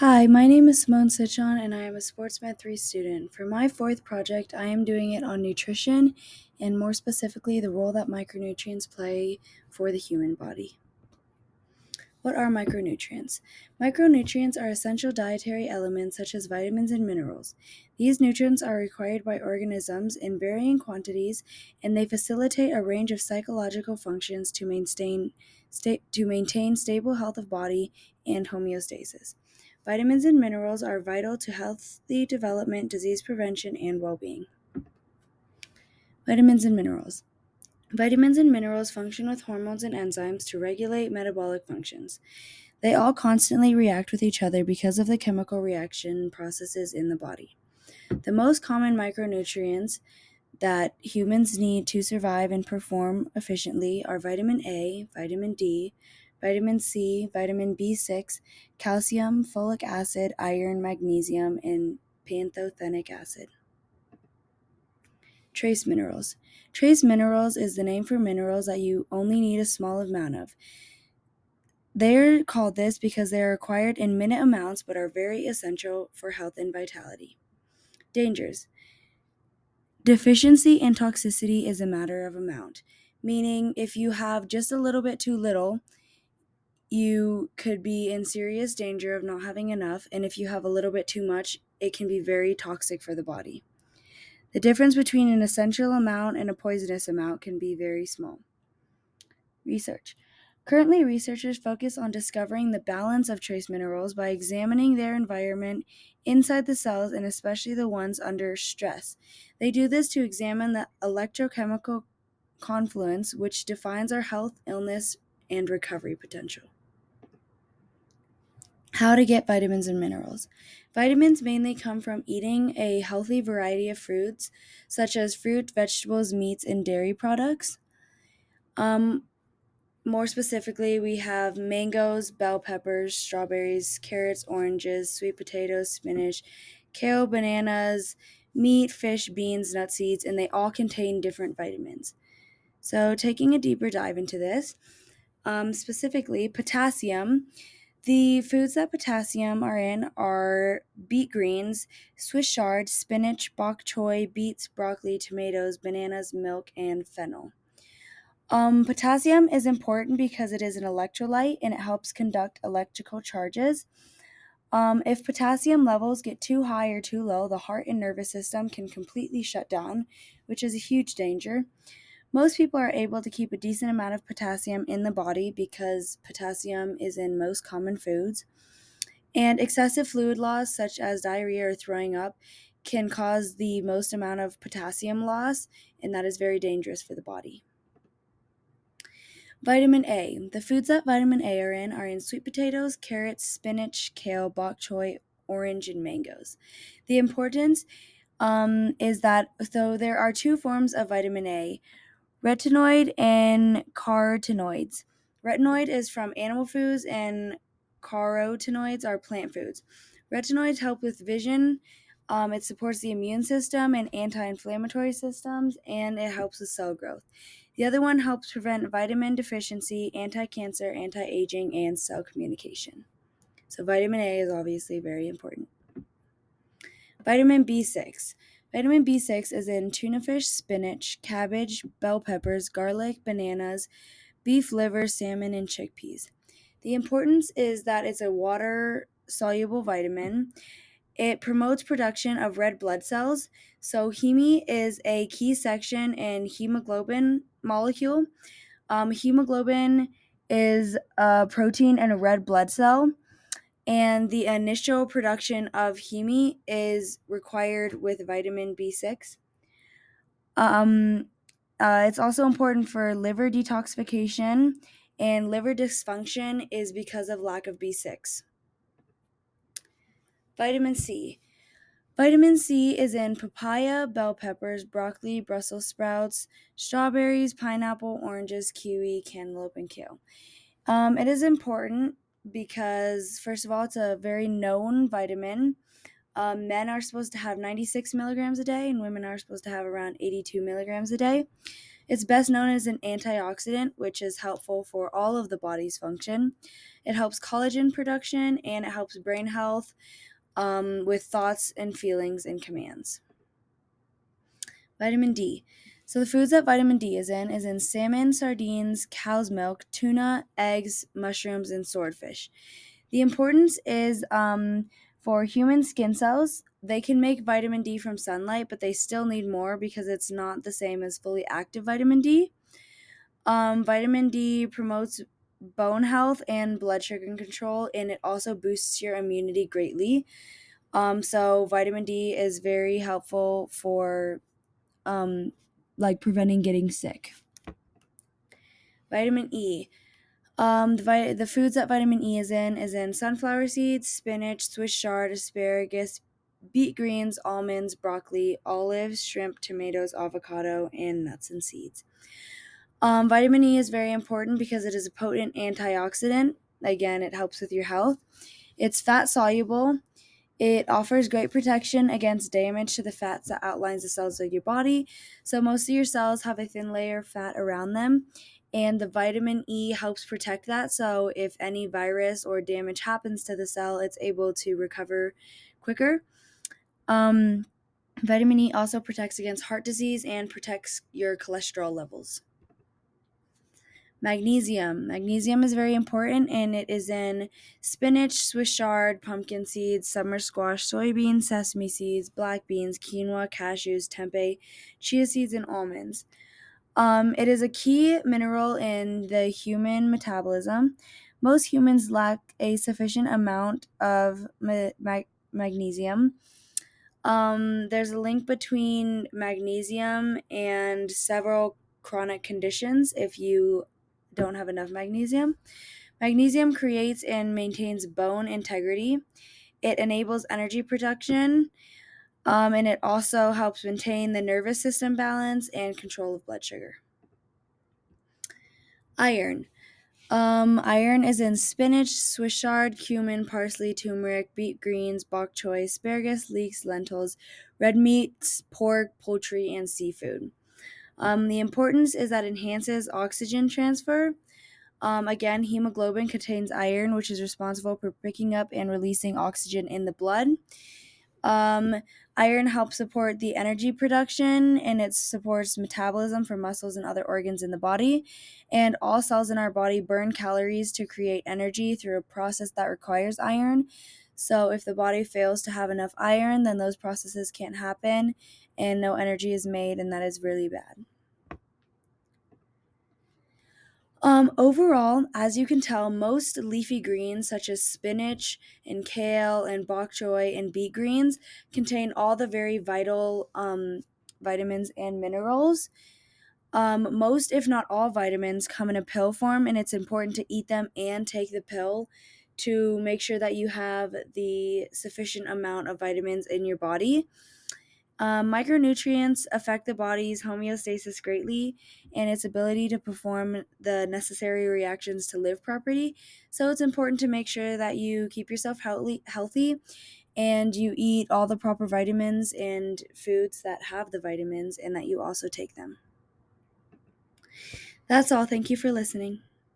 Hi, my name is Simone Sichon, and I am a Sports Med 3 student. For my fourth project, I am doing it on nutrition, and more specifically, the role that micronutrients play for the human body. What are micronutrients? Micronutrients are essential dietary elements such as vitamins and minerals. These nutrients are required by organisms in varying quantities, and they facilitate a range of psychological functions to maintain stable health of body and homeostasis. Vitamins and minerals are vital to healthy development, disease prevention, and well-being. Vitamins and minerals. Vitamins and minerals function with hormones and enzymes to regulate metabolic functions. They all constantly react with each other because of the chemical reaction processes in the body. The most common micronutrients that humans need to survive and perform efficiently are vitamin A, vitamin D, vitamin C, vitamin B6, calcium, folic acid, iron, magnesium, and pantothenic acid. Trace minerals. Trace minerals is the name for minerals that you only need a small amount of. They're called this because they are required in minute amounts but are very essential for health and vitality. Dangers. Deficiency and toxicity is a matter of amount, meaning if you have just a little bit too little, you could be in serious danger of not having enough, and if you have a little bit too much, it can be very toxic for the body. The difference between an essential amount and a poisonous amount can be very small. Research. Currently, researchers focus on discovering the balance of trace minerals by examining their environment inside the cells and especially the ones under stress. They do this to examine the electrochemical confluence, which defines our health, illness, and recovery potential. How to get vitamins and minerals. Vitamins mainly come from eating a healthy variety of fruits, such as fruit, vegetables, meats, and dairy products. More specifically, we have mangoes, bell peppers, strawberries, carrots, oranges, sweet potatoes, spinach, kale, bananas, meat, fish, beans, nuts, seeds, and they all contain different vitamins. So, taking a deeper dive into this, specifically potassium. The foods that potassium are in are beet greens, Swiss chard, spinach, bok choy, beets, broccoli, tomatoes, bananas, milk, and fennel. Potassium is important because it is an electrolyte and it helps conduct electrical charges. If potassium levels get too high or too low, the heart and nervous system can completely shut down, which is a huge danger. Most people are able to keep a decent amount of potassium in the body because potassium is in most common foods. And excessive fluid loss, such as diarrhea or throwing up, can cause the most amount of potassium loss, and that is very dangerous for the body. Vitamin A. The foods that vitamin A are in sweet potatoes, carrots, spinach, kale, bok choy, orange, and mangoes. The importance is that so there are two forms of vitamin A, retinoid and carotenoids. Retinoid is from animal foods and carotenoids are plant foods. Retinoids help with vision, it supports the immune system and anti-inflammatory systems, and it helps with cell growth. The other one helps prevent vitamin deficiency, anti-cancer, anti-aging, and cell communication. So vitamin A is obviously very important. Vitamin B6. Vitamin B6 is in tuna fish, spinach, cabbage, bell peppers, garlic, bananas, beef liver, salmon, and chickpeas. The importance is that it's a water-soluble vitamin. It promotes production of red blood cells. So heme is a key section in hemoglobin molecule. Hemoglobin is a protein in a red blood cell, and the initial production of heme is required with vitamin B6. It's also important for liver detoxification, and liver dysfunction is because of lack of B6. Vitamin C. Vitamin C is in papaya, bell peppers, broccoli, Brussels sprouts, strawberries, pineapple, oranges, kiwi, cantaloupe, and kale. It is important because, first of all, it's a very known vitamin. Men are supposed to have 96 milligrams a day, and women are supposed to have around 82 milligrams a day. It's best known as an antioxidant, which is helpful for all of the body's function. It helps collagen production and it helps brain health with thoughts and feelings and commands. Vitamin D. So the foods that vitamin D is in salmon, sardines, cow's milk, tuna, eggs, mushrooms, and swordfish. The importance is for human skin cells. They can make vitamin D from sunlight, but they still need more because it's not the same as fully active vitamin D. Vitamin D promotes bone health and blood sugar control, and it also boosts your immunity greatly. So vitamin D is very helpful for um, like preventing getting sick. Vitamin E. The foods that vitamin E is in sunflower seeds, spinach, Swiss chard, asparagus, beet greens, almonds, broccoli, olives, shrimp, tomatoes, avocado, and nuts and seeds. Vitamin E is very important because it is a potent antioxidant. Again, it helps with your health. It's fat soluble. It offers great protection against damage to the fats that outlines the cells of your body. So most of your cells have a thin layer of fat around them, and the vitamin E helps protect that. So if any virus or damage happens to the cell, it's able to recover quicker. Um, Vitamin E also protects against heart disease and protects your cholesterol levels. Magnesium. Magnesium is very important and it is in spinach, Swiss chard, pumpkin seeds, summer squash, soybeans, sesame seeds, black beans, quinoa, cashews, tempeh, chia seeds, and almonds. It is a key mineral in the human metabolism. Most humans lack a sufficient amount of magnesium. There's a link between magnesium and several chronic conditions if you don't have enough magnesium. Magnesium creates and maintains bone integrity. It enables energy production, and it also helps maintain the nervous system balance and control of blood sugar. Iron. Iron is in spinach, Swiss chard, cumin, parsley, turmeric, beet greens, bok choy, asparagus, leeks, lentils, red meats, pork, poultry, and seafood. The importance is that it enhances oxygen transfer. Again, hemoglobin contains iron, which is responsible for picking up and releasing oxygen in the blood. Um, Iron helps support the energy production and it supports metabolism for muscles and other organs in the body. And all cells in our body burn calories to create energy through a process that requires iron. So if the body fails to have enough iron, then those processes can't happen and no energy is made, and that is really bad. Overall, as you can tell, most leafy greens such as spinach and kale and bok choy and beet greens contain all the very vital vitamins and minerals. Most, if not all, vitamins come in a pill form, and it's important to eat them and take the pill to make sure that you have the sufficient amount of vitamins in your body. Micronutrients affect the body's homeostasis greatly and its ability to perform the necessary reactions to live properly. So it's important to make sure that you keep yourself healthy and you eat all the proper vitamins and foods that have the vitamins and that you also take them. That's all. Thank you for listening.